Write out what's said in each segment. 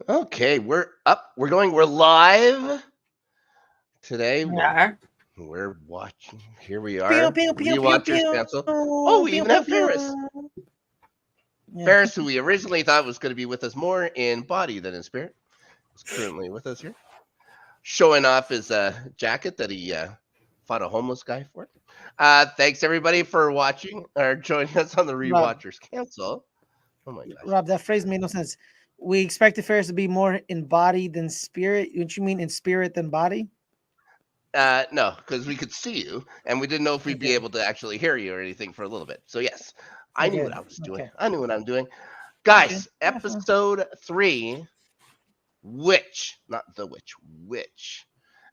Okay, we're up. We're live today. Yeah. We're watching. Here we Pew, are. pew, pew, pew, Rewatchers pew. cancel. Oh, we Pew, even pew, have Ferris. pew. Yeah. Ferris, who we originally thought was going to be with us more in body than in spirit, is currently with us here, showing off his jacket that he fought a homeless guy for. Thanks everybody for watching or joining us on the Rob, Rewatchers cancel. Oh my gosh. Rob, that phrase made no sense. We expected Ferris to be more in body than spirit. What you mean in spirit than body? No, because we could see you, and we didn't know if we'd be Okay. able to actually hear you or anything for a little bit. So yes, I knew Okay. what I was doing. Okay. I knew what I'm doing, Okay. guys. Yeah, fine. Episode 3, witch, not the witch, witch.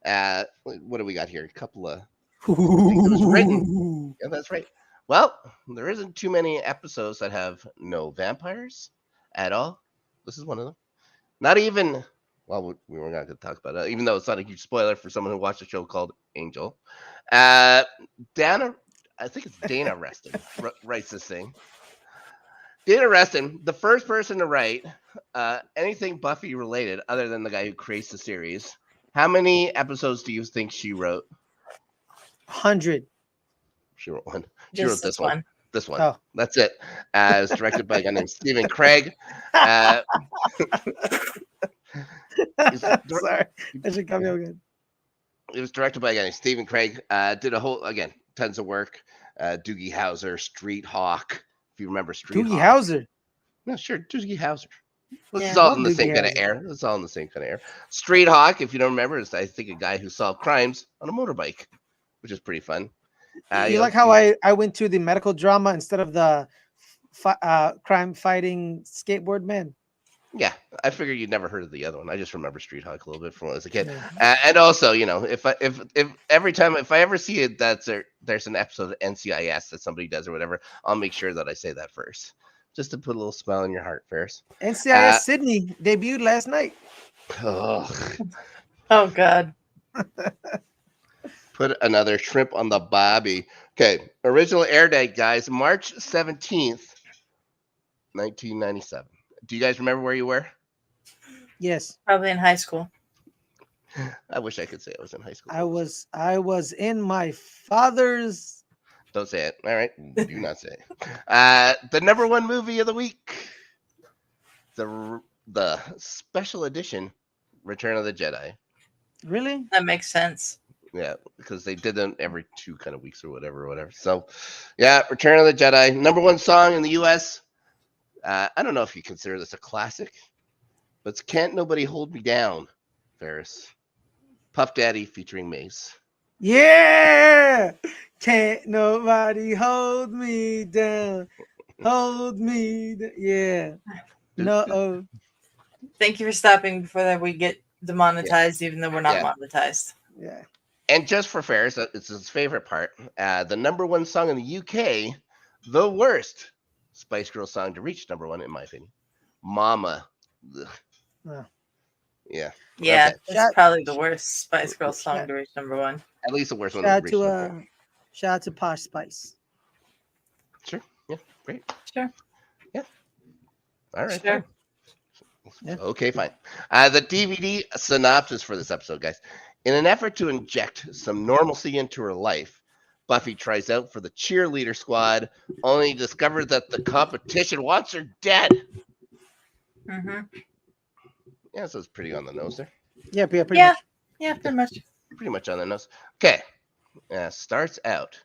What do we got here? A couple of things that was written. Yeah, that's right. Well, there isn't too many episodes that have no vampires at all. This is one of them. Not even. Well, we were not going to talk about it, even though it's not a huge spoiler for someone who watched a show called Angel. Dana, I think it's Dana Reston, writes this thing. Dana Reston, the first person to write anything Buffy related, other than the guy who creates the series. How many episodes do you think she wrote? 100. She wrote one. She Just wrote this one. This one. Oh. That's it. It's directed by a guy named Stephen Craig. Sorry. That should come out good. It was directed by a guy named Stephen Craig. Did a whole, again, tons of work. Doogie Howser, Street Hawk. If you remember Street Doogie Hawk. Howser. No, sure. Doogie Howser. This Yeah, is all love in the Doogie same kind of Howser. air. It's all in the same kind of air. Street Hawk, if you don't remember, is I think a guy who solved crimes on a motorbike, which is pretty fun. You like how I went to the medical drama instead of the crime fighting skateboard man? Yeah, I figured you'd never heard of the other one. I just remember Street Hawk a little bit from when I was a kid. Yeah. And also, you know, if every time if I ever see it there's an episode of NCIS that somebody does or whatever, I'll make sure that I say that first, just to put a little smile in your heart, Ferris. NCIS Sydney debuted last night. Oh God. Put another shrimp on the bobby. Okay, original air date, guys, March 17th, 1997. Do you guys remember where you were? Yes. Probably in high school. I wish I could say I was in high school. I was in my father's. Don't say it. All right. Do not say it. The number one movie of the week. The special edition, Return of the Jedi. Really? That makes sense. Yeah, because they did them every 2 kind of weeks or whatever. So, yeah, Return of the Jedi. Number one song in the U.S. I don't know if you consider this a classic, but it's Can't Nobody Hold Me Down, Ferris. Puff Daddy featuring Mace. Yeah! Can't nobody hold me down. Hold me down. Yeah. No. Thank you for stopping before that we get demonetized, even though we're not monetized. Yeah. And just for Ferris, it's his favorite part. The number one song in the UK, the worst Spice Girls song to reach number one, in my opinion. Mama. Oh. Yeah. Yeah, Okay. that's probably the worst Spice Girls song to reach number one. At least the worst one. Shout out to Posh Spice. Sure. Yeah. Great. Sure. Yeah. All right. Sure. Yeah. Okay, fine. The DVD synopsis for this episode, guys. In an effort to inject some normalcy into her life, Buffy tries out for the cheerleader squad, only to discover that the competition wants her dead. Mm-hmm. Yeah, so it's pretty on the nose there. Yeah, pretty much. Yeah, pretty much. Pretty much on the nose. Okay. Starts out,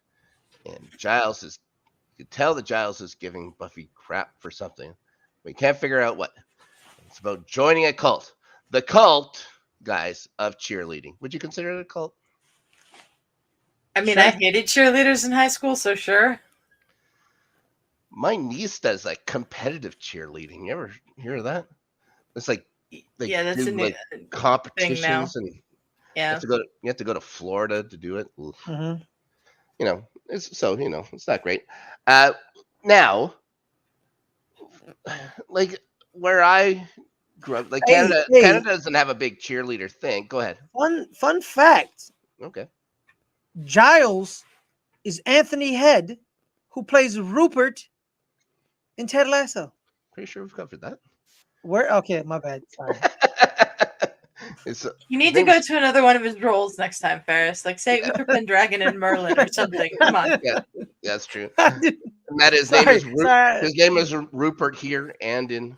and you can tell that Giles is giving Buffy crap for something. We can't figure out what. It's about joining a cult. The cult, guys, of cheerleading. Would you consider it a cult? I mean, sure. I hated cheerleaders in high school, so sure. My niece does like competitive cheerleading. You ever hear of that? It's like that's a new competitions thing now. And yeah, you have to go to Florida to do it. Mm-hmm. You know, it's not great. Now, like where I grew up, like Canada doesn't have a big cheerleader thing. Go ahead. Fun fact. Okay. Giles is Anthony Head, who plays Rupert in Ted Lasso. Pretty sure we've covered that. Where? Okay, my bad. Sorry. It's, You need to go to another one of his roles next time, Ferris. Like say Uther Pendragon and Merlin or something. Come on. yeah, that's true. And that his Sorry, name is sorry. his name is Rupert here and in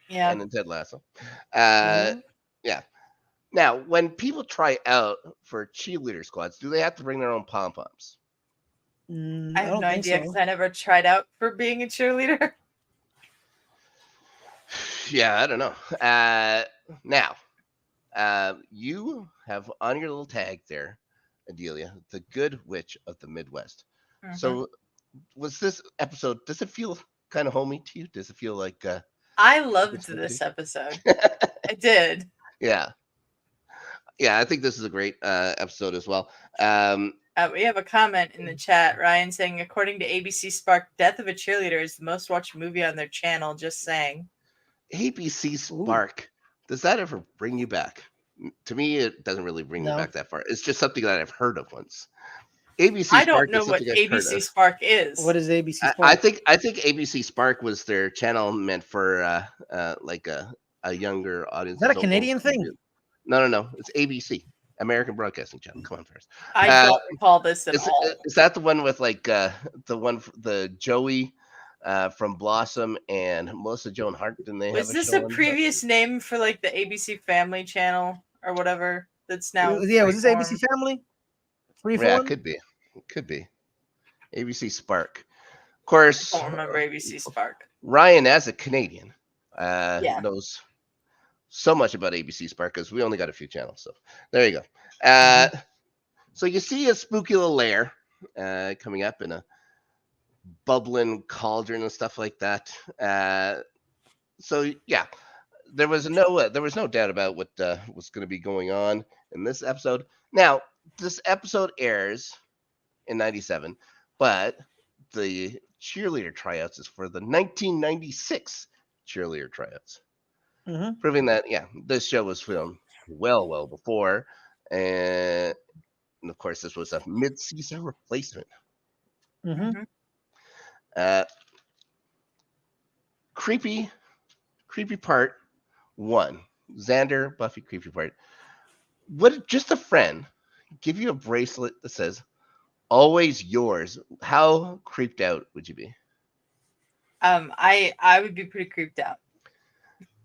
Yeah. Ted Lasso. Mhm. Yeah. Now, when people try out for cheerleader squads, do they have to bring their own pom poms? I I have don't no think idea so. because I never tried out for being a cheerleader. Yeah, I don't know. Now, you have on your little tag there, Adelia, the Good Witch of the Midwest. Mhm. So, was this episode? Does it feel kind of homey to you? Does it feel like? I loved this episode. I did. Yeah, yeah. I think this is a great episode as well. We have a comment in the chat, Ryan, saying, according to ABC Spark, Death of a Cheerleader is the most watched movie on their channel. Just saying. ABC Spark. Does that ever bring you back? To me, it doesn't really bring me No. back that far. It's just something that I've heard of once. ABC I Spark don't know is what something I've heard ABC of. Spark is. What is ABC Spark? I think ABC Spark was their channel meant for like a younger audience. Is that a So Canadian thing? No. It's ABC, American Broadcasting Channel. Come on, first. I don't recall this at all. Is that the one with like the Joey from Blossom and Melissa Joan Hart? Didn't they Was have this show a on that? previous name for like the ABC Family Channel or whatever? That's now Yeah, was this Freeform? ABC Family? Freeform? Yeah, it could be. It could be. ABC Spark. Of course, I don't remember ABC Spark. Ryan, as a Canadian, Yeah. knows so much about ABC Spark because we only got a few channels. So there you go. So you see a spooky little lair coming up in a bubbling cauldron and stuff like that. So yeah, there was no doubt about what was going to be going on in this episode. Now, this episode airs in '97, but the cheerleader tryouts is for the 1996 cheerleader tryouts, proving that this show was filmed well before, and of course this was a mid-season replacement. Creepy part 1, Xander Buffy creepy part. Would just a friend give you a bracelet that says "always yours"? How creeped out would you be? I would be pretty creeped out.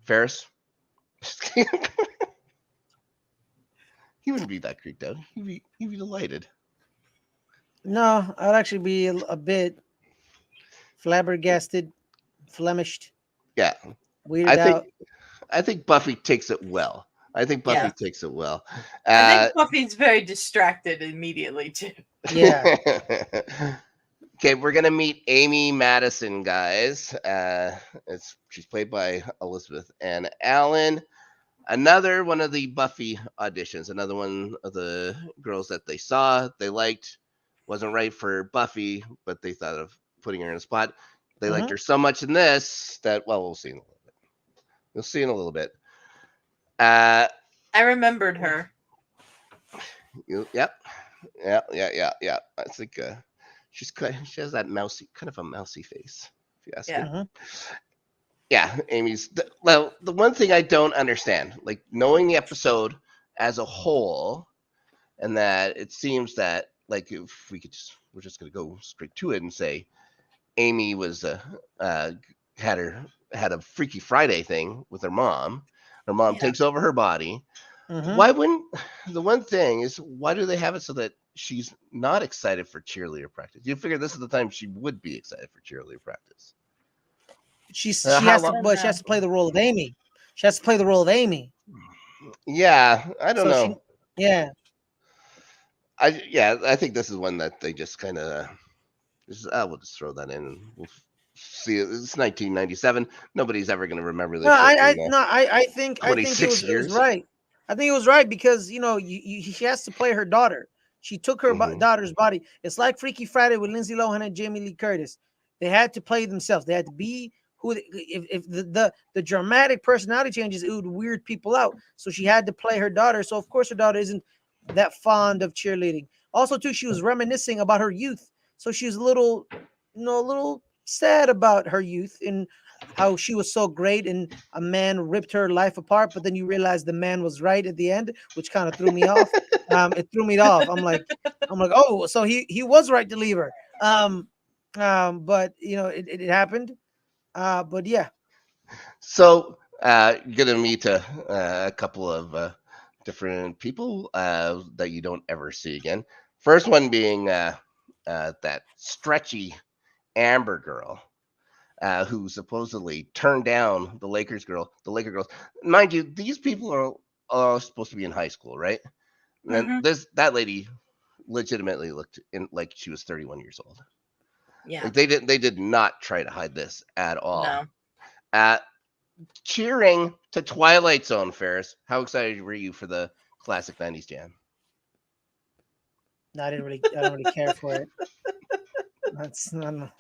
Ferris? He wouldn't be that creeped out. He'd be delighted. No, I'd actually be a bit flabbergasted, flemished. Yeah, weirded out. I think Buffy takes it well. I think Buffy takes it well. I think Buffy's very distracted immediately too. Yeah. Okay, we're gonna meet Amy Madison, guys. She's played by Elizabeth and Allen. Another one of the Buffy auditions. Another one of the girls that they saw, they liked. Wasn't right for Buffy, but they thought of putting her in a spot. They liked her so much in this that, well, we'll see in a little bit. We'll see in a little bit. I remembered her. Yep. Yeah. I think she has that kind of a mousy face, if you ask me. Yeah, Amy's. Well, the one thing I don't understand, like knowing the episode as a whole, and that it seems that, like, if we're just gonna go straight to it and say Amy was had a Freaky Friday thing with her mom. Her mom takes over her body. Why wouldn't the one thing is why do they have it so that she's not excited for cheerleader practice? You figure this is the time she would be excited for cheerleader practice. She has to play the role of Amy. She has to play the role of Amy. Yeah, I don't know. I think this is one that they just kind of we'll just throw that in and we'll see. It's 1997. Nobody's ever going to remember this. I think it was right. I think it was right because she has to play her daughter. She took her daughter's body. It's like Freaky Friday with Lindsay Lohan and Jamie Lee Curtis. They had to play themselves. They had to be who. If the dramatic personality changes, it would weird people out. So she had to play her daughter. So of course her daughter isn't that fond of cheerleading. Also, too, she was reminiscing about her youth. So she was a little sad about her youth and how she was so great and a man ripped her life apart, but then you realize the man was right at the end, which kind of threw me off. It threw me off. I'm like, oh, so he was right to leave her. But it happened. But yeah. So gonna meet a couple of different people that you don't ever see again. First one being that stretchy Amber girl. Who supposedly turned down the Laker girls. Mind you, these people are all supposed to be in high school, right? And then that lady legitimately looked like she was 31 years old. Yeah. Like they did not try to hide this at all. No. Cheering to Twilight Zone, Ferris. How excited were you for the classic 90s jam? No, I don't really care for it. That's not.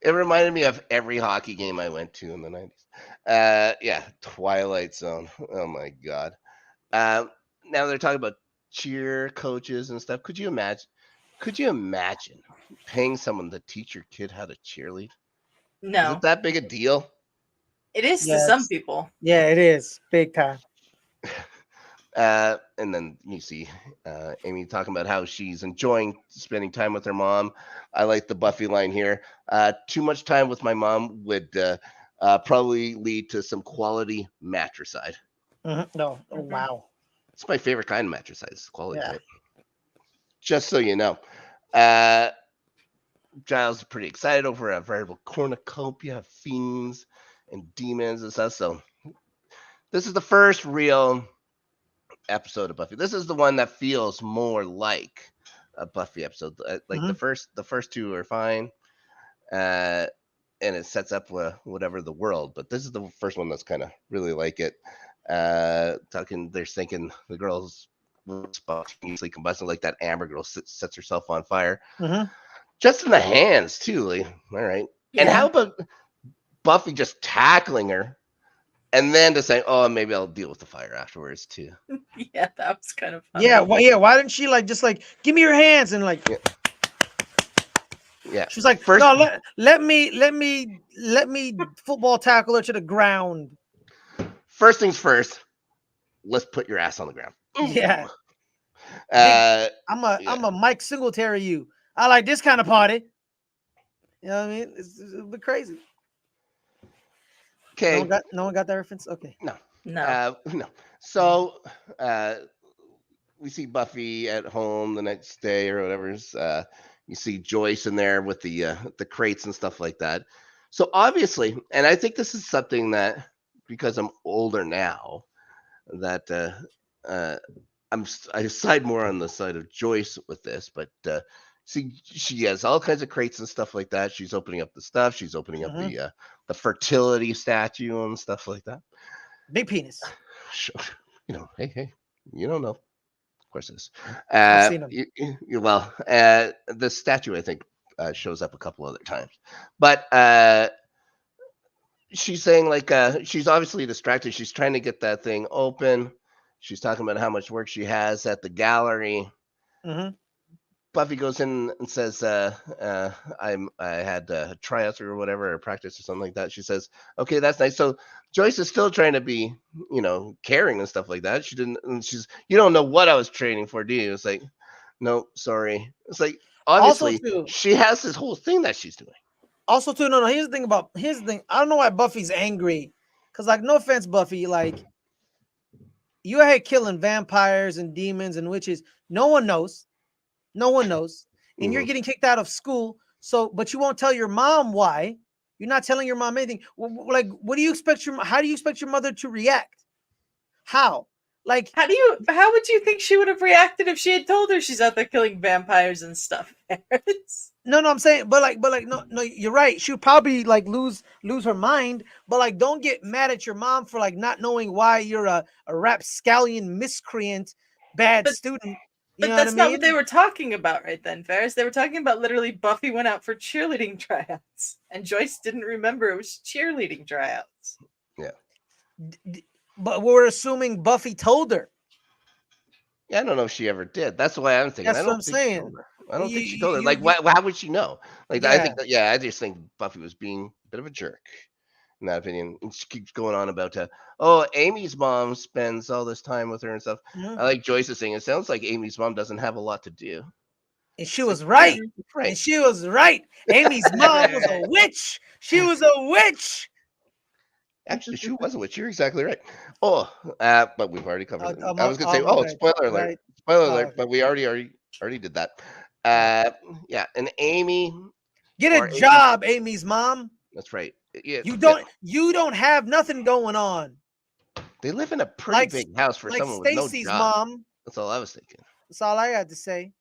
It reminded me of every hockey game I went to in the 90s. Yeah, Twilight Zone. Oh my god. Now they're talking about cheer coaches and stuff. Could you imagine paying someone to teach your kid how to cheerlead? No. Is it that big a deal? It is to some people. Yeah, it is. Big time. And then you see Amy talking about how she's enjoying spending time with her mom. I like the Buffy line here. Too much time with my mom would probably lead to some quality matricide. No. Oh, wow. It's my favorite kind of matricide. It's quality, Yeah. right? Just so you know. Giles is pretty excited over a veritable cornucopia of fiends and demons and stuff. So this is the first real episode of Buffy. This is the one that feels more like a Buffy episode. Like the first two are fine, and it sets up whatever the world. But this is the first one that's kind of really like it. They're thinking the girls spontaneously combusting, like that Amber girl sets herself on fire, just in the hands too. Like, all right, and how about Buffy just tackling her? And then to say, oh, maybe I'll deal with the fire afterwards too. Yeah, that was kind of funny. Yeah, why didn't she just give me your hands and yeah. She's like, first, no, let me football tackle her to the ground. First things first, let's put your ass on the ground. Ooh. Yeah. I'm a Mike Singletary you. I like this kind of party. You know what I mean? It's a bit crazy. Okay. No one got that reference? Okay. No. No. No. So we see Buffy at home the next day or whatever. You see Joyce in there with the crates and stuff like that. So obviously, and I think this is something that, because I'm older now, that I side more on the side of Joyce with this, but see, she has all kinds of crates and stuff like that. She's opening up the stuff. She's opening up the fertility statue and stuff like that. Big penis. Hey, you don't know. Of course it is. I've seen them. The statue, I think, shows up a couple other times. But she's saying, she's obviously distracted. She's trying to get that thing open. She's talking about how much work she has at the gallery. Buffy goes in and says, I had tryouts or whatever, or practice or something like that. She says, okay, that's nice. So Joyce is still trying to be, caring and stuff like that. You don't know what I was training for, do you? It's like, no, sorry. It's like, obviously, she has this whole thing that she's doing. Also, too, no, here's the thing. I don't know why Buffy's angry. Because, no offense, Buffy, you out here killing vampires and demons and witches. No one knows. And you're getting kicked out of school. So, but you won't tell your mom why. You're not telling your mom anything. What do you expect how do you expect your mother to react? How? How would you think she would have reacted if she had told her she's out there killing vampires and stuff? No, I'm saying, but no, you're right. She would probably lose her mind. But don't get mad at your mom for not knowing why you're a rapscallion miscreant, bad student. But that's not what they were talking about right then, Ferris. They were talking about literally Buffy went out for cheerleading tryouts, and Joyce didn't remember it was cheerleading tryouts. Yeah. But we're assuming Buffy told her. Yeah, I don't know if she ever did. That's why I'm thinking. That's what I'm saying. I don't think she told her. Like, how would she know? Like, I think I just think Buffy was being a bit of a jerk, in that opinion. And she keeps going on about, Amy's mom spends all this time with her and stuff. Mm-hmm. I like Joyce is saying, it sounds like Amy's mom doesn't have a lot to do. And she was right. Right. And she was right. Amy's mom was a witch. She was a witch. Actually, she was a witch. You're exactly right. But we've already covered it. I was going to say, spoiler alert. Right. Spoiler alert, but we already did that. Yeah, and Amy. Get a job, Amy's mom. That's right. Yeah, you don't have nothing going on. They live in a pretty big house for someone with no Stacy's job. Mom. That's all I was thinking. That's all I had to say.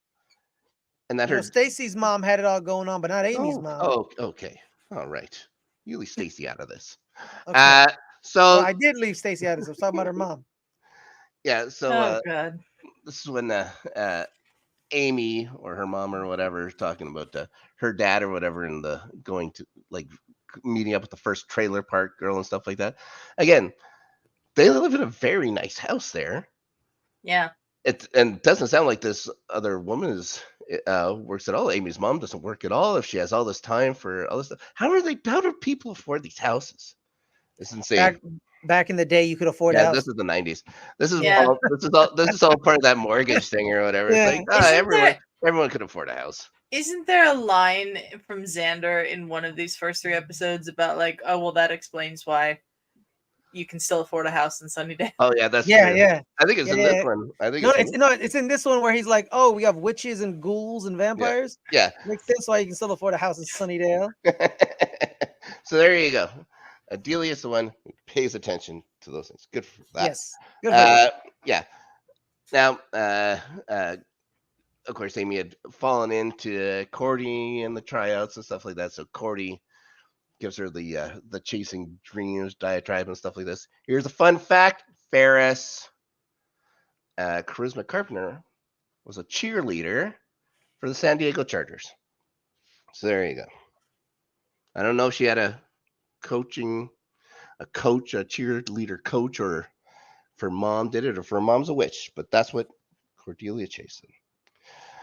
And that Stacy's mom had it all going on, but not Amy's mom. Oh, okay. All right. You leave Stacy out of this. Okay. I did leave Stacy out of this. I'm talking about her mom. Yeah. So God. This is when Amy or her mom or whatever is talking about her dad or whatever, and going to meeting up with the first trailer park girl and stuff like that. Again, they live in a very nice house there. Yeah. And it doesn't sound like this other woman works at all. Amy's mom doesn't work at all. If she has all this time for all this stuff, how do people afford these houses? It's insane. Back in the day, you could afford a house. This is the 90s. This is all part of that mortgage thing or whatever. Yeah. It's like everyone could afford a house. Isn't there a line from Xander in one of these first 3 episodes about that explains why you can still afford a house in Sunnydale? Oh yeah, that's true. Yeah. I think it's in this one. It's in this one where he's like, oh, we have witches and ghouls and vampires. Yeah. Makes sense why you can still afford a house in Sunnydale. So there you go. Adelia is the one who pays attention to those things. Good for that. Yes. Good for that. Yeah. Now, of course, Amy had fallen into Cordy and the tryouts and stuff like that. So Cordy gives her the chasing dreams diatribe and stuff like this. Here's a fun fact: Ferris, Charisma Carpenter, was a cheerleader for the San Diego Chargers. So there you go. I don't know if she had a cheerleader coach, or if her mom did it, or if her mom's a witch, but that's what Cordelia chased.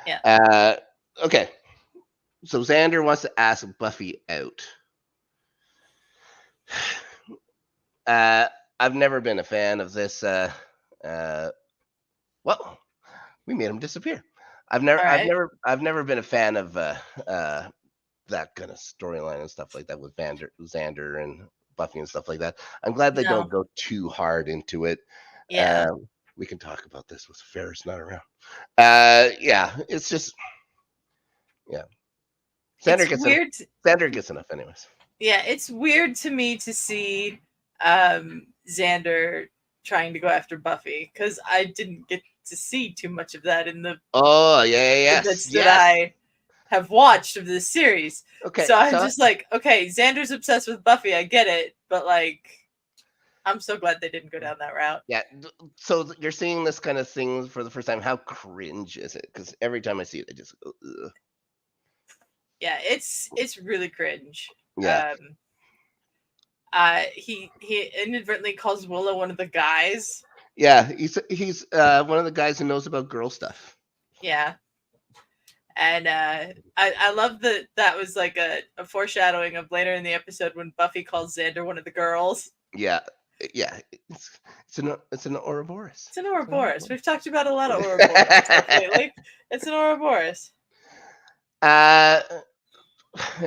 Yeah. Okay. So Xander wants to ask Buffy out. I've never been a fan of this. Well, we made him disappear. I've never been a fan of that kind of storyline and stuff like that with Xander and Buffy and stuff like that. I'm glad they don't go too hard into it. Yeah. We can talk about this with Ferris not around. It's just Xander gets enough anyways. Yeah, it's weird to me to see Xander trying to go after Buffy, because I didn't get to see too much of that in the that I have watched of this series. Okay, so I'm just like, okay, Xander's obsessed with Buffy, I get it, but I'm so glad they didn't go down that route. Yeah, so you're seeing this kind of thing for the first time. How cringe is it? Because every time I see it, I just go, ugh. Yeah, it's really cringe. Yeah. He inadvertently calls Willow one of the guys. Yeah, he's one of the guys who knows about girl stuff. Yeah. And I love that was like a foreshadowing of later in the episode when Buffy calls Xander one of the girls. Yeah. It's an Ouroboros. It's an Ouroboros. We've talked about a lot of Ouroboros lately. It's an Ouroboros. And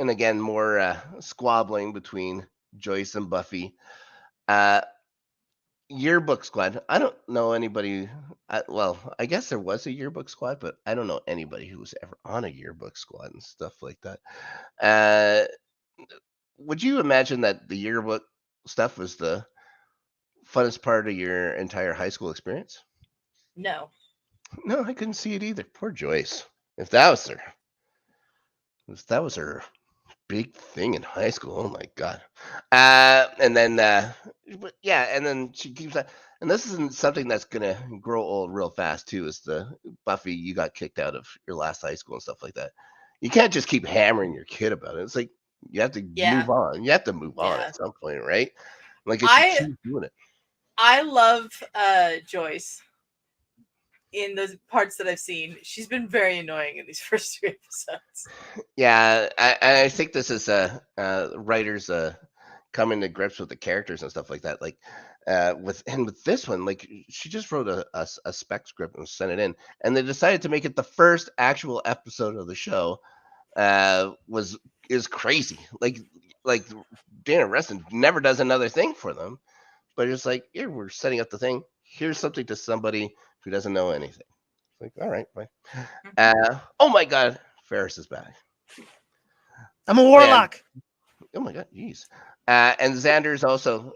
again, more squabbling between Joyce and Buffy. Yearbook squad. I don't know anybody. I guess there was a yearbook squad, but I don't know anybody who was ever on a yearbook squad and stuff like that. Would you imagine that the yearbook stuff was the funnest part of your entire high school experience? No, I couldn't see it either. Poor Joyce. If that was her big thing in high school, oh my god. And then she keeps that. And this isn't something that's gonna grow old real fast too. Is the Buffy, you got kicked out of your last high school and stuff like that. You can't just keep hammering your kid about it. It's like you have to move on. You have to move on at some point, right? Like if you keep doing it. I love Joyce. in the parts that I've seen. She's been very annoying in these first 3 episodes. Yeah, I think this is writers coming to grips with the characters and stuff like that. Like with this one, like she just wrote a spec script and sent it in, and they decided to make it the first actual episode of the show. Is crazy. Like Dana Reston never does another thing for them, but it's like, here we're setting up the thing. Here's something to somebody who doesn't know anything. It's like, all right, fine. Oh my God, Ferris is back. I'm a warlock. Oh my God, jeez. And Xander's also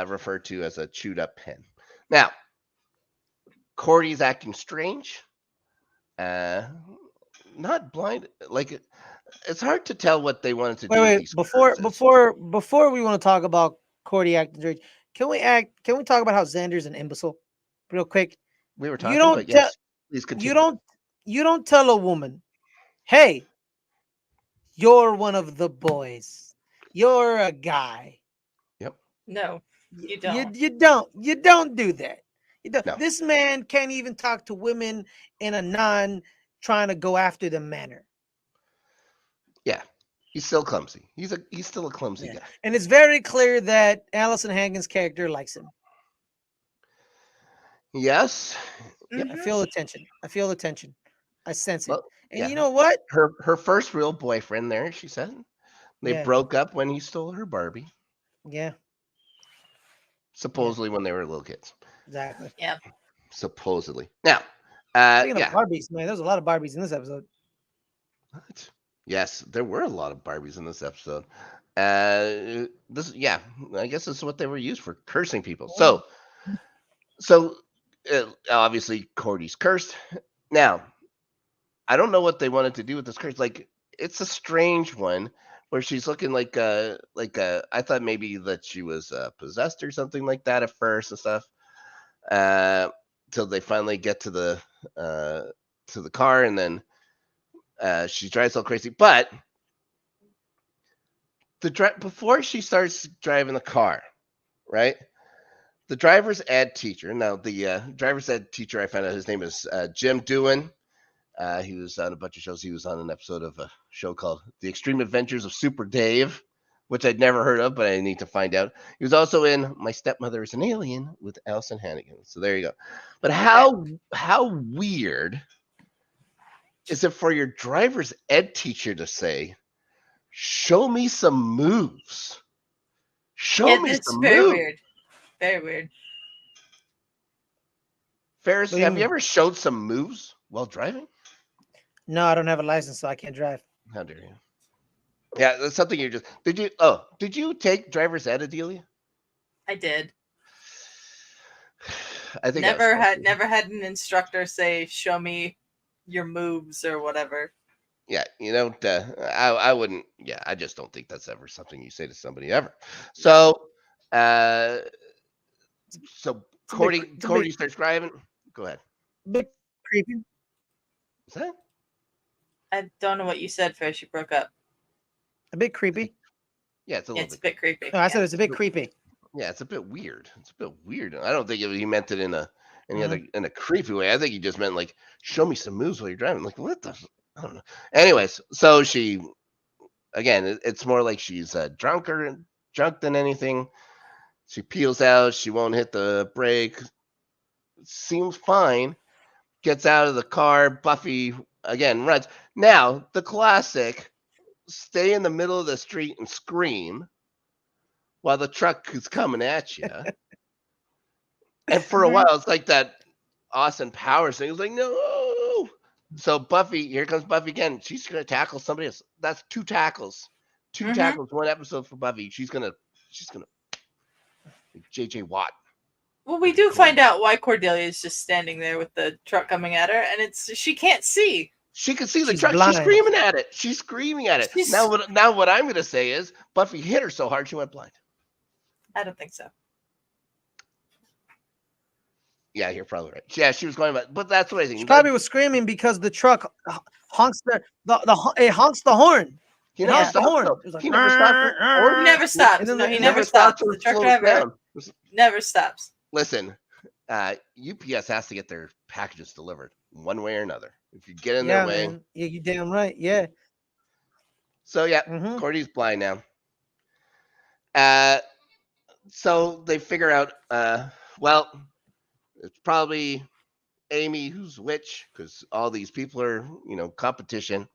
referred to as a chewed up pen. Now, Cordy's acting strange. Not blind. Like it's hard to tell what they wanted to do. Wait, before we want to talk about Cordy acting strange, can we talk about how Xander's an imbecile, real quick? We were talking. But yes, please continue. You don't tell a woman, hey, you're one of the boys. You're a guy. Yep. No, you don't. You don't do that. You don't. No. This man can't even talk to women in a non-trying to go after them manner. Yeah, he's still clumsy. He's still a clumsy guy. And it's very clear that Allison Hannigan's character likes him. Yes. Mm-hmm. I feel the tension. I sense it. And you know what? Her first real boyfriend there, she said. They broke up when he stole her Barbie. Yeah. Supposedly when they were little kids. Exactly. Yeah. Supposedly. Now, speaking of Barbies, man, there's a lot of Barbies in this episode. What? Yes, there were a lot of Barbies in this episode. I guess this is what they were used for, cursing people. So obviously Cordy's cursed. Now, I don't know what they wanted to do with this curse. Like, it's a strange one where she's looking like I thought maybe that she was possessed or something like that at first and stuff. Till they finally get to the car, and then she drives all crazy. But before she starts driving the car, right? The driver's ed teacher. Now, the driver's ed teacher, I found out his name is Jim Doohan. He was on a bunch of shows. He was on an episode of a show called The Extreme Adventures of Super Dave, which I'd never heard of, but I need to find out. He was also in My Stepmother is an Alien with Allison Hannigan. So there you go. But how weird is it for your driver's ed teacher to say, show me some moves? Show me some moves. Weird. Very weird. Ferris, have you ever showed some moves while driving? No, I don't have a license, so I can't drive. How dare you? Yeah, that's something you just did you take driver's ed, Adelia? I did. I think never had an instructor say, show me your moves or whatever. Yeah, I wouldn't. Yeah, I just don't think that's ever something you say to somebody ever. So Cordy starts driving. Go ahead. Bit creepy. What's that? I don't know what you said, Fish. You broke up. A bit creepy. Yeah, it's a bit creepy. No, I said it's a bit creepy. Yeah, it's a bit weird. I don't think he meant it in a creepy way. I think he just meant like, show me some moves while you're driving. Like, what the? I don't know. Anyways, so she, again, it's more like she's drunk than anything. She peels out. She won't hit the brake. Seems fine. Gets out of the car. Buffy again runs. Now the classic: stay in the middle of the street and scream while the truck is coming at you. And for a while, it's like that Austin Powers thing. It's like, no. So Buffy, here comes Buffy again. She's gonna tackle somebody else. That's 2 tackles. 2 tackles, 1 episode for Buffy. She's gonna JJ Watt. Well, we do find out why Cordelia is just standing there with the truck coming at her, and she can't see. She can see the truck. Blind. She's screaming at it. Now what I'm going to say is Buffy hit her so hard she went blind. I don't think so. Yeah, you're probably right. Yeah, she was going, but that's what I think. She probably was screaming because the truck honks it honks the horn. He never stopped. Like, he never stopped. He never stops. No, he never stops. The truck driver never stops. Listen, UPS has to get their packages delivered one way or another. If you get in their way, man. Yeah, you damn right. Yeah. So yeah, Cordy's blind now. So they figure out, well, it's probably Amy who's witch because all these people are, competition.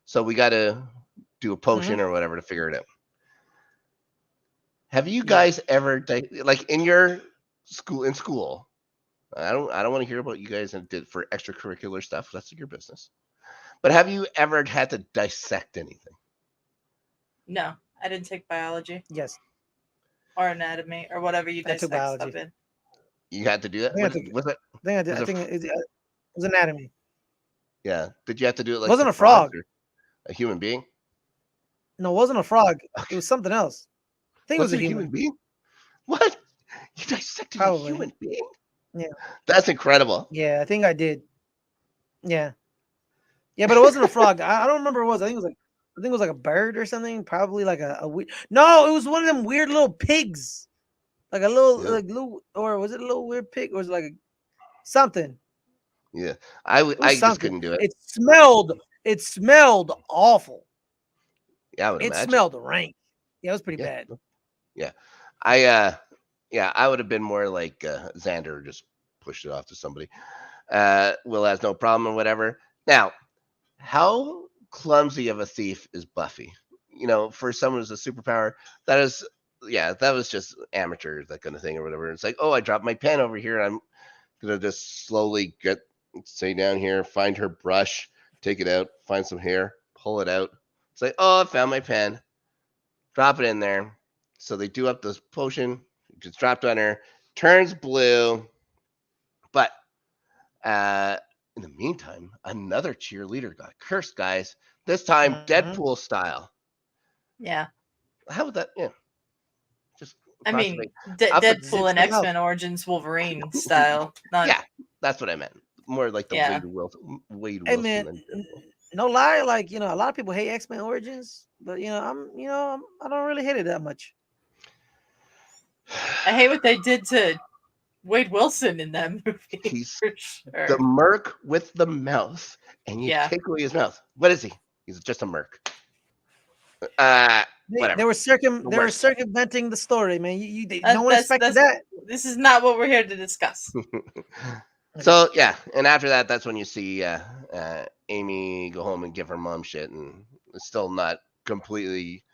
So we got to do a potion or whatever to figure it out. Have you guys ever, like in your school? I don't want to hear about you guys and did for extracurricular stuff. That's your business. But have you ever had to dissect anything? No, I didn't take biology. Yes. Or anatomy or whatever you dissect stuff in. You had to do that? Was it? I think it was anatomy. Yeah. Did you have to do it like it wasn't a frog? A human being? No, it wasn't a frog. It was something else. I think it was a human being. What? You dissected a human being? Yeah. That's incredible. Yeah, I think I did. Yeah. Yeah, but it wasn't a frog. I don't remember what it was. I think it was like a bird or something. Probably like a weird. No, it was one of them weird little pigs. Like a little, or was it a little weird pig? Or was it like something? Yeah, I just couldn't do it. It smelled awful. Yeah, I would imagine. It smelled rank. Yeah, it was pretty bad. Yeah, I would have been more like Xander, just pushed it off to somebody. Will has no problem or whatever. Now, how clumsy of a thief is Buffy? For someone who's a superpower, that was just amateur, that kind of thing or whatever. It's like, oh, I dropped my pen over here. I'm gonna just slowly stay down here, find her brush, take it out, find some hair, pull it out. It's like, oh, I found my pen. Drop it in there. So they do up this potion. It gets dropped on her, turns blue. But in the meantime, another cheerleader got cursed, guys. This time, Deadpool style. Yeah. How would that? Yeah. Just. I mean, Deadpool and X-Men Origins Wolverine style. Yeah, that's what I meant. More like the Wade Wilson. Hey man, no lie, like a lot of people hate X-Men Origins, but I don't really hate it that much. I hate what they did to Wade Wilson in that movie. He's for sure. The merc with the mouth, and you take away his mouth. What is he? He's just a merc. Whatever. They were circumventing the story, man. No one expected that. This is not what we're here to discuss. So yeah, and after that, that's when you see Amy go home and give her mom shit, and it's still not completely.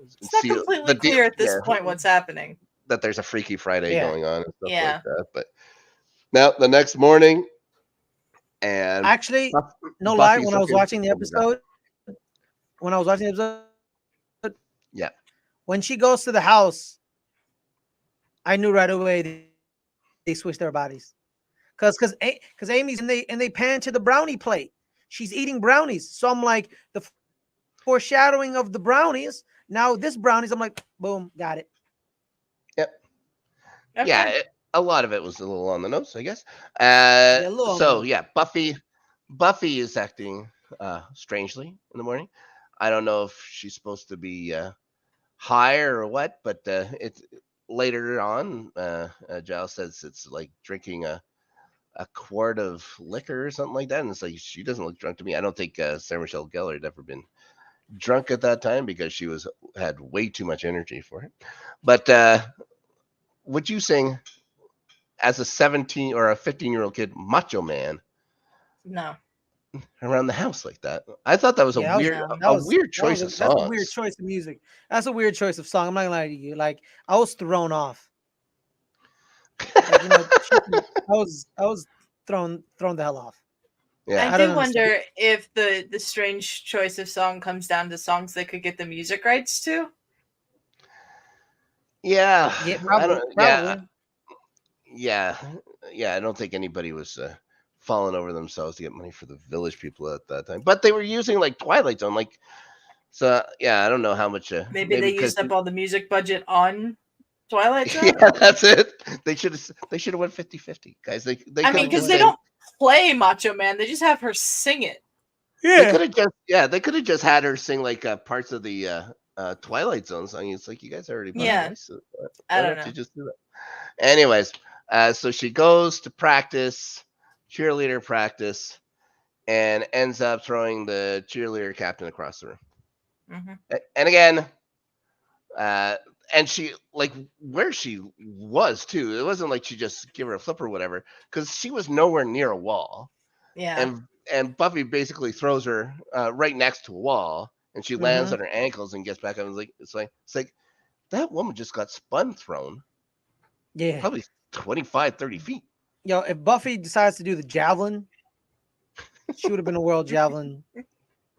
It's not completely clear at this point what's happening. That there's a Freaky Friday going on and stuff like that. But now the next morning, and actually, no lie, when I was watching the episode, yeah, when she goes to the house, I knew right away they switched their bodies, because Amy's and they pan to the brownie plate. She's eating brownies, so I'm like, the foreshadowing of the brownies. Now this brownies, I'm like, boom, got it. Yep. Okay. Yeah, a lot of it was a little on the nose, I guess. Buffy is acting strangely in the morning. I don't know if she's supposed to be high or what, but it's later on. Giles says it's like drinking a quart of liquor or something like that, and it's like she doesn't look drunk to me. I don't think Sarah Michelle Gellar had ever been drunk at that time because she had way too much energy for it. But would you sing as a 17 or a 15-year-old kid, Macho Man? No. Around the house like that? I thought that was a weird choice of songs. That's a weird choice of music. That's a weird choice of song. I'm not gonna lie to you. Like, I was thrown off. Like, I was thrown the hell off. Yeah, I do wonder if the strange choice of song comes down to songs they could get the music rights to. Yeah, probably. Yeah. I don't think anybody was falling over themselves to get money for the Village People at that time, but they were using like Twilight Zone, like. So yeah, I don't know how much. Maybe they used up all the music budget on Twilight Zone. Yeah, that's it. They should have went 50-50, guys. They because they don't play Macho Man. They just have her sing it. Yeah, they could have just had her sing like parts of the Twilight Zone song. It's like you guys already. Yeah, so I don't know. You just do that. Anyways, So she goes to practice, cheerleader practice, and ends up throwing the cheerleader captain across the room. Mm-hmm. And again, and she, like, where she was too, it wasn't like she just gave her a flip or whatever, because she was nowhere near a wall. Yeah. And Buffy basically throws her right next to a wall, and she lands on her ankles and gets back up. And it's like that woman just got spun thrown. Yeah. Probably 25, 30 feet. Yo, if Buffy decides to do the javelin, she would have been a world javelin.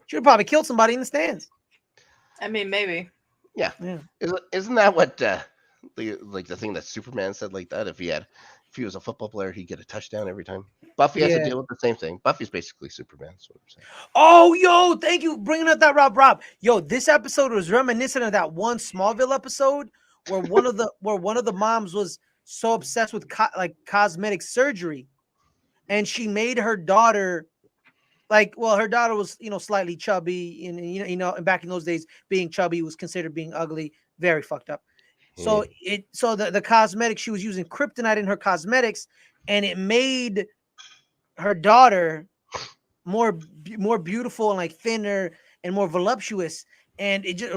She would probably killed somebody in the stands. I mean, maybe. Yeah. Isn't that what the thing that Superman said like that? If he was a football player, he'd get a touchdown every time. Buffy has to deal with the same thing. Buffy's basically Superman. That's what I'm saying. Oh, yo, thank you bringing up that Rob. Yo, this episode was reminiscent of that one Smallville episode where one of the moms was so obsessed with cosmetic surgery, and she made her daughter her daughter was slightly chubby, and back in those days being chubby was considered being ugly, very fucked up. So the cosmetics, she was using kryptonite in her cosmetics, and it made her daughter more beautiful and like thinner and more voluptuous. And it just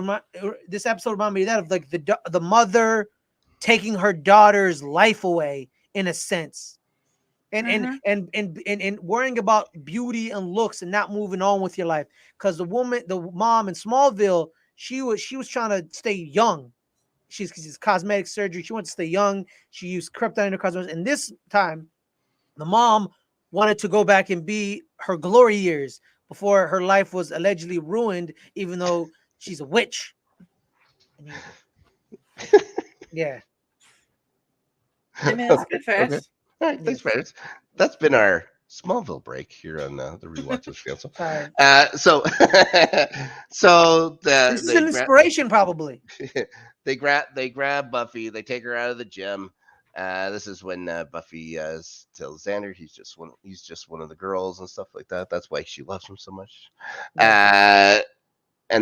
this episode reminded me of that, of like the mother taking her daughter's life away in a sense, and worrying about beauty and looks and not moving on with your life. Because the mom in Smallville, she was trying to stay young. She's cosmetic surgery. She wanted to stay young. She used kryptonite in her cosmetics. And this time, the mom wanted to go back and be her glory years before her life was allegedly ruined, even though she's a witch. Yeah. I mean, that's good, Ferris. Okay. All right, thanks, Ferris. That's been our Smallville break here on the Rewatch of Council. So this is an inspiration, probably. They grab Buffy. They take her out of the gym. This is when Buffy tells Xander he's just one of the girls and stuff like that. That's why she loves him so much. And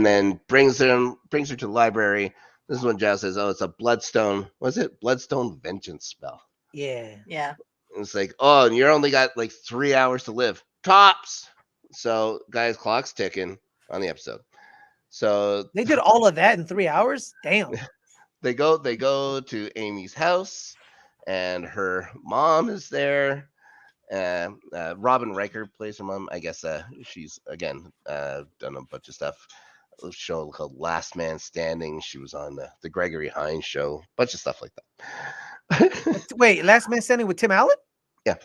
then brings her to the library. This is when Giles says, "Oh, it's a bloodstone. Was it bloodstone vengeance spell?" Yeah. And it's like, "Oh, and you're only got like 3 hours to live, tops." So, guys, clock's ticking on the episode. So they did all of that in 3 hours. Damn. They go to Amy's house, and her mom is there. Robin Riker plays her mom. I guess she's again done a bunch of stuff. A show called Last Man Standing. She was on the Gregory Hines show. Bunch of stuff like that. Wait, Last Man Standing with Tim Allen? Yeah.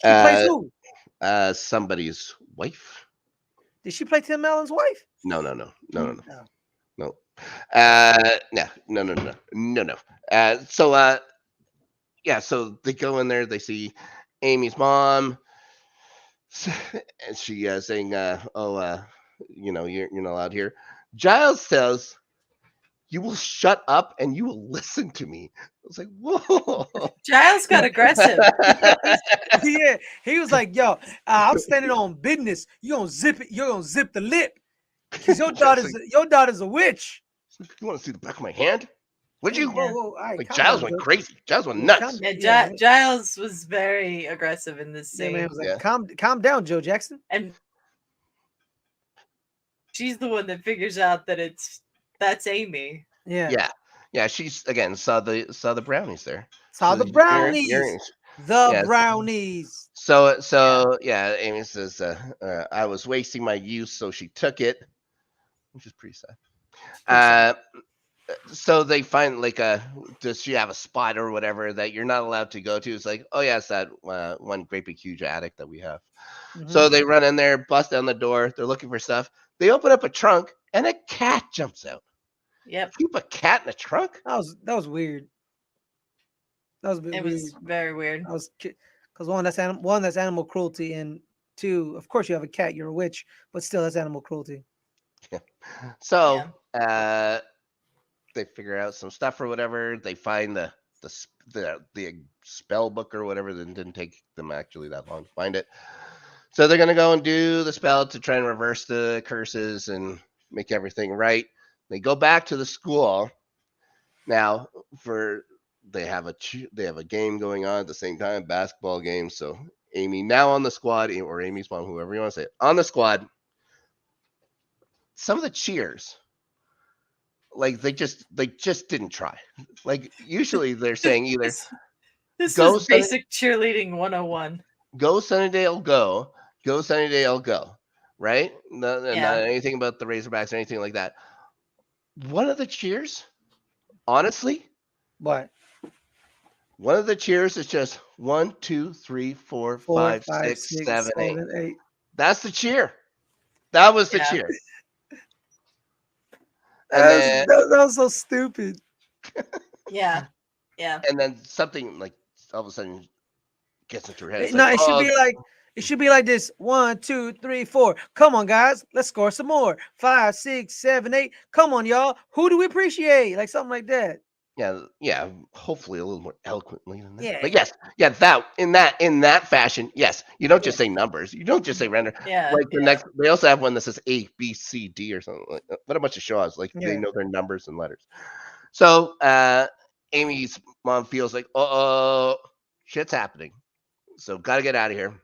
She plays who? Somebody's wife. Did she play Tim Allen's wife? No. So they go in there, they see Amy's mom, and she saying, you're not allowed here. Giles says, "You will shut up and you will listen to me." I was like, whoa. Giles got aggressive. Yeah, he was like, "Yo, I'm standing on business. You're gonna zip it. You're gonna zip the lip, because your daughter's a witch." You want to see the back of my hand? Would you? Whoa, right, like Giles went crazy. Giles went nuts. Yeah, Giles was very aggressive in this scene. Yeah, man, was like, calm down, Joe Jackson. And she's the one that figures out that that's Amy. Yeah. She's again saw the brownies there. Brownies. Brownies. So Amy says, "I was wasting my youth, so she took it," which is pretty sad. So they find does she have a spot or whatever that you're not allowed to go to? It's like, oh yeah, it's that one great big huge attic that we have. Mm-hmm. So they run in there, bust down the door. They're looking for stuff. They open up a trunk, and a cat jumps out. Yep. Keep a cat in a trunk? That was weird. It was very weird. Because one, that's animal cruelty, and two, of course, you have a cat. You're a witch, but still, that's animal cruelty. Yeah. So they figure out some stuff or whatever. They find the spell book or whatever. That didn't take them actually that long to find it. So they're gonna go and do the spell to try and reverse the curses and make everything right. They go back to the school. Now, for they have a game going on at the same time, basketball game. So Amy now on the squad, or Amy's mom, whoever you want to say it, on the squad. Some of the cheers, like they just didn't try. Like usually they're saying either this was basic cheerleading 101. Go Sunnydale, go Sunnydale, go. Right? Not anything about the Razorbacks or anything like that. One of the cheers, honestly, what? One of the cheers is just 1, 2, 3, 4, 5, 6, 7, 8. That's the cheer. That was the cheer. And that was so stupid. Yeah. And then something like all of a sudden gets into her head. No, it should be like it should be like this: 1, 2, 3, 4. Come on, guys, let's score some more. 5, 6, 7, 8. Come on, y'all. Who do we appreciate? Like something like that. Yeah. Hopefully a little more eloquently than that. Yeah. But yes, that in that fashion, yes. You don't just say numbers. You don't just say render. Yeah. Like the next, they also have one that says A, B, C, D or something like that. What a bunch of shows. Like they know their numbers and letters. So Amy's mom feels like, shit's happening. So got to get out of here.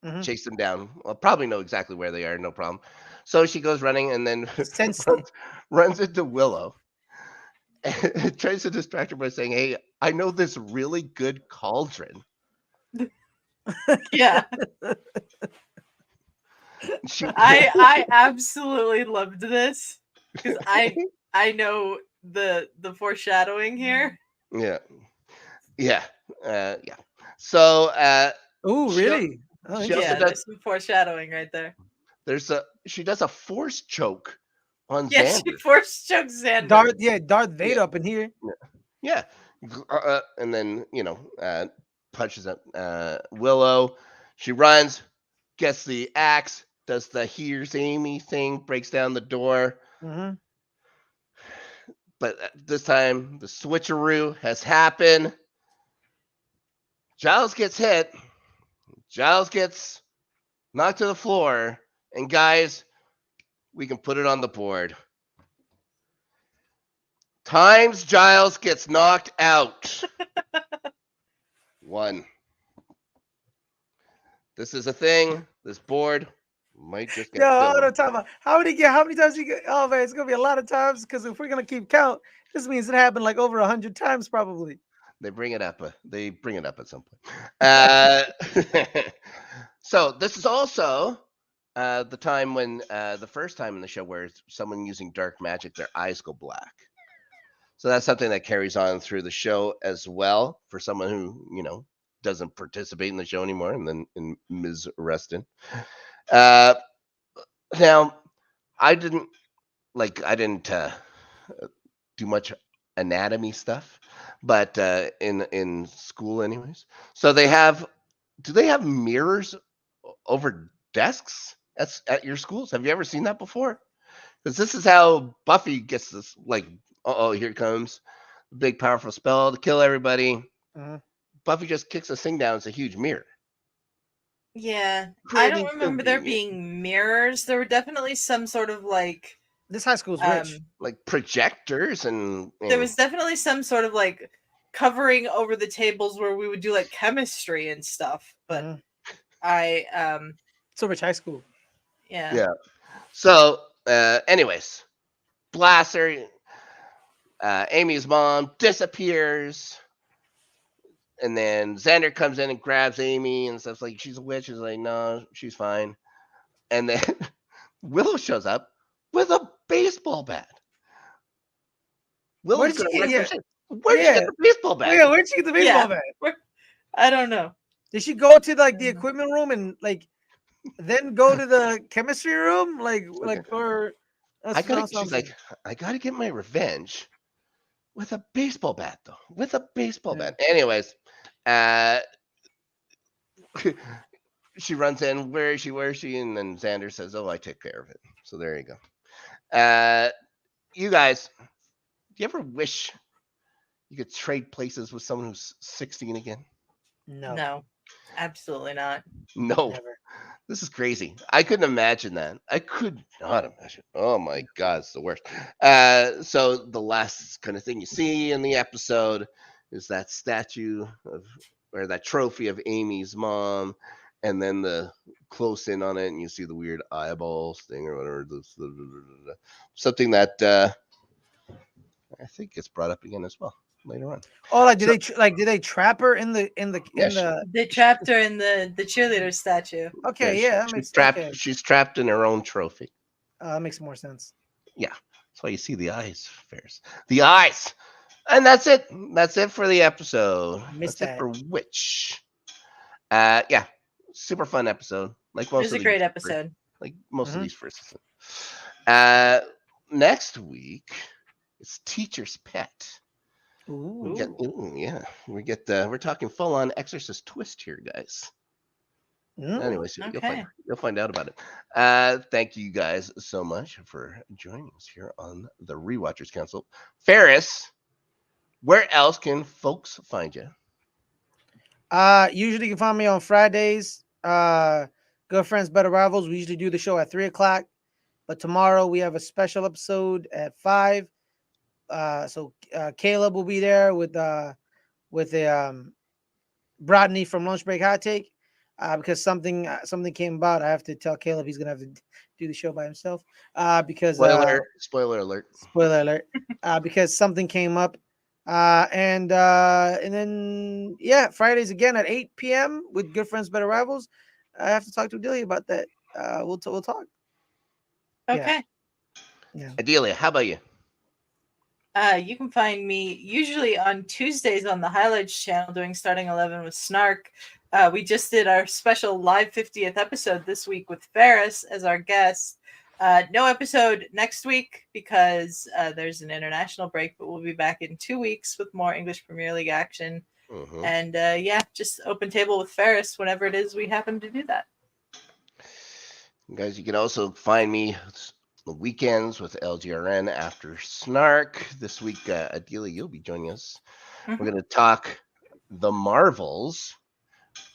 Mm-hmm. Chase them down. I'll probably know exactly where they are. No problem. So she goes running and then runs into Willow. And tries to distract her by saying, "Hey, I know this really good cauldron." Yeah. I absolutely loved this because I know the foreshadowing here. Yeah. So really? There's some foreshadowing right there. She does a force choke on Xander. Yeah, she force chokes Xander. Darth Vader up in here. Yeah. And then, punches at Willow. She runs, gets the axe, does the here's Amy thing, breaks down the door. Mm-hmm. But this time, the switcheroo has happened. Giles gets hit. Giles gets knocked to the floor. And guys, we can put it on the board. Times Giles gets knocked out. 1. This is a thing. This board might just get filled. How many times he get? Oh man, it's gonna be a lot of times because if we're gonna keep count, this means it happened like over 100 times probably. They bring it up. At some point. So this is also the time when the first time in the show where someone using dark magic, their eyes go black. So that's something that carries on through the show as well for someone who, doesn't participate in the show anymore, and then in Ms. Reston. Now, I didn't do much anatomy stuff, but in school anyways. So do they have mirrors over desks at your schools? Have you ever seen that before? Because this is how Buffy gets this, like, here comes the big powerful spell to kill everybody. Uh-huh. Buffy just kicks this thing down. It's a huge mirror. Yeah. I don't remember there being mirrors. There were definitely some sort of like... This high school's rich. Like projectors and... There was definitely some sort of like covering over the tables where we would do like chemistry and stuff. But it's a rich high school. Yeah. Yeah. So, anyways, blaster. Amy's mom disappears. And then Xander comes in and grabs Amy and stuff like, she's a witch. She's like, no, she's fine. And then Willow shows up with a baseball bat. Where'd she get the baseball bat? Yeah, where'd she get the baseball bat? I don't know. Did she go to like the equipment room and like then go to the chemistry room? She's like, I gotta get my revenge. With a baseball bat, though. With a baseball bat. Anyways, she runs in. Where is she? And then Xander says, I take care of it. So there you go. You guys, do you ever wish you could trade places with someone who's 16 again? No, absolutely not. No. Never. This is crazy. I couldn't imagine that. I could not imagine. Oh my God, it's the worst. So the last kind of thing you see in the episode is that statue or that trophy of Amy's mom, and then the close in on it, and you see the weird eyeballs thing or whatever. Something that I think gets brought up again as well later on. Oh, like did they trap her in the They trapped her in the cheerleader statue. Okay, She's trapped in her own trophy. That makes more sense. Yeah, that's why you see the eyes, Ferris. The eyes, and that's it. That's it for the episode. That's it for Witch. Yeah, super fun episode. Like most. It was a great episode. Like most of these first. Next week, it's Teacher's Pet. Ooh. We're talking full on Exorcist twist here, guys. Anyways, you'll find out about it. Thank you guys so much for joining us here on the Rewatchers Council. Ferris, where else can folks find you? Usually you can find me on Fridays. Good Friends, Better Rivals. We usually do the show at 3:00, but tomorrow we have a special episode at 5. So Caleb will be there with Brodney from Lunch Break Hot Take. Because something came about, I have to tell Caleb he's gonna have to do the show by himself. Because spoiler alert, because something came up, and then Fridays again at 8 p.m. with Good Friends, Better Rivals. I have to talk to Adelia about that. We'll talk. Okay. Yeah. Adelia, how about you? You can find me usually on Tuesdays on the Highlights channel doing Starting 11 with Snark. We just did our special live 50th episode this week with Ferris as our guest. No episode next week because there's an international break, but we'll be back in 2 weeks with more English Premier League action. And just open table with Ferris whenever it is we happen to do that. Guys, you can also find me the weekends with LGRN after Snark. This week, Adelia, you'll be joining us. We're going to talk The Marvels,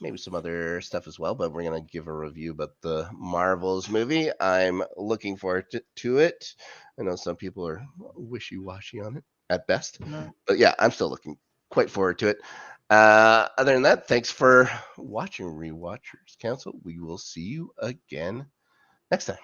maybe some other stuff as well, but we're going to give a review about the Marvels movie. I'm looking forward to it. I know some people are wishy-washy on it at best, but yeah, I'm still looking quite forward to it. Other than that, thanks for watching Rewatchers Council. We will see you again next time.